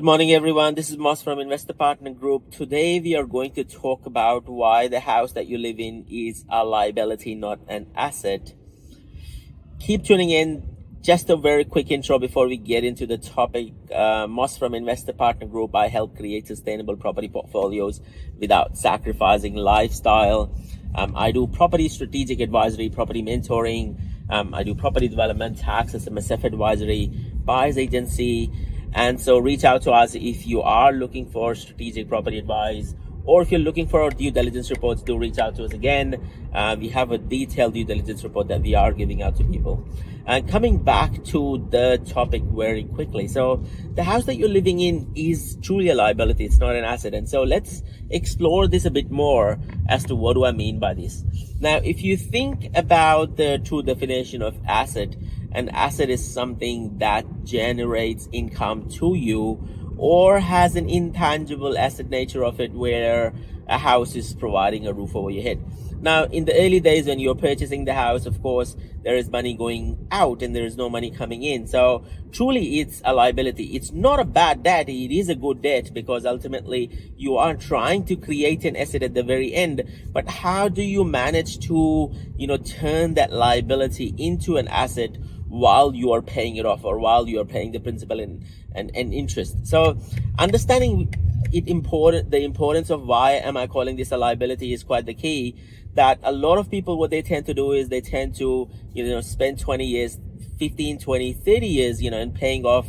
morning, everyone. This is Moss from Investor Partner Group. Today, we are going to talk about why the house that you live in is a liability, not an asset. Keep tuning in. Just a very quick intro before we get into the topic. Moss from Investor Partner Group. I help create sustainable property portfolios without sacrificing lifestyle. I do property strategic advisory, property mentoring. I do property development, tax, SMSF advisory, buyer's agency. And so reach out to us if you are looking for strategic property advice, or if you're looking for our due diligence reports, do reach out to us again. We have a detailed due diligence report that we are giving out to people. And coming back to the topic very quickly. So the house that you're living in is truly a liability. It's not an asset. And so let's explore this a bit more as to what do I mean by this. Now, if you think about the true definition of asset, an asset is something that generates income to you or has an intangible asset nature of it, where a house is providing a roof over your head. Now, in the early days when you're purchasing the house, of course, there is money going out and there is no money coming in. So truly, it's a liability. It's not a bad debt. It is a good debt, because ultimately you are trying to create an asset at the very end. But how do you manage to, turn that liability into an asset while you are paying it off, or while you are paying the principal and interest? So understanding the importance of why am I calling this a liability is quite the key. That a lot of people, what they tend to do is they tend to, spend 20 years, 15, 20, 30 years, in paying off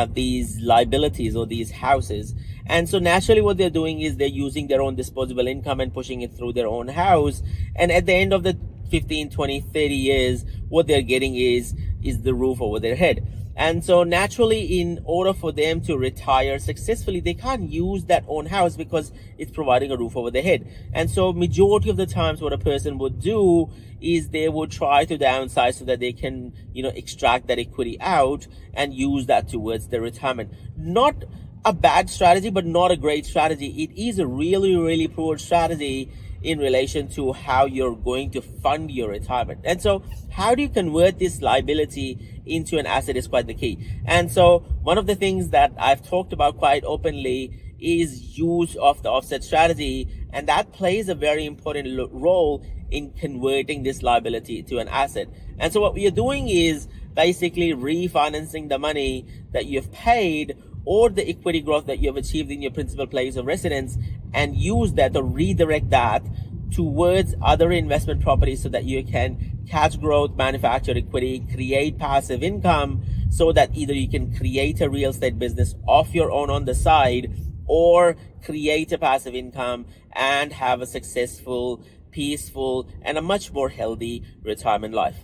these liabilities or these houses. And so naturally what they're doing is they're using their own disposable income and pushing it through their own house. And at the end of the 15, 20, 30 years, what they're getting is the roof over their head. And so naturally, in order for them to retire successfully, they can't use that own house because it's providing a roof over their head. And so majority of the times what a person would do is they would try to downsize so that they can, extract that equity out and use that towards their retirement. Not a bad strategy, but not a great strategy. It is a really, really poor strategy in relation to how you're going to fund your retirement. And so how do you convert this liability into an asset is quite the key. And so one of the things that I've talked about quite openly is use of the offset strategy. And that plays a very important role in converting this liability to an asset. And so what we are doing is basically refinancing the money that you've paid or the equity growth that you have achieved in your principal place of residence, and use that or redirect that towards other investment properties so that you can catch growth, manufacture equity, create passive income, so that either you can create a real estate business of your own on the side, or create a passive income and have a successful, peaceful, and a much more healthy retirement life.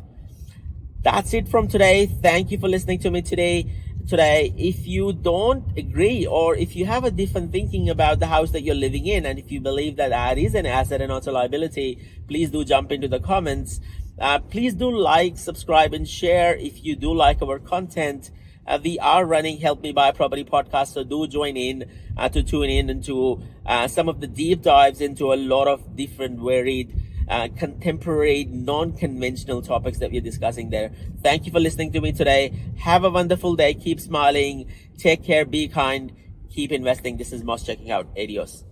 That's it from today. Thank you for listening to me today. If you don't agree, or if you have a different thinking about the house that you're living in, and if you believe that that is an asset and not a liability, please do jump into the comments. Please do like, subscribe, and share if you do like our content. We are running Help Me Buy Property podcast, so do join in to tune in into some of the deep dives into a lot of different varied contemporary, non-conventional topics that we're discussing there. Thank you for listening to me today. Have a wonderful day. Keep smiling. Take care. Be kind. Keep investing. This is Moss checking out. Adios.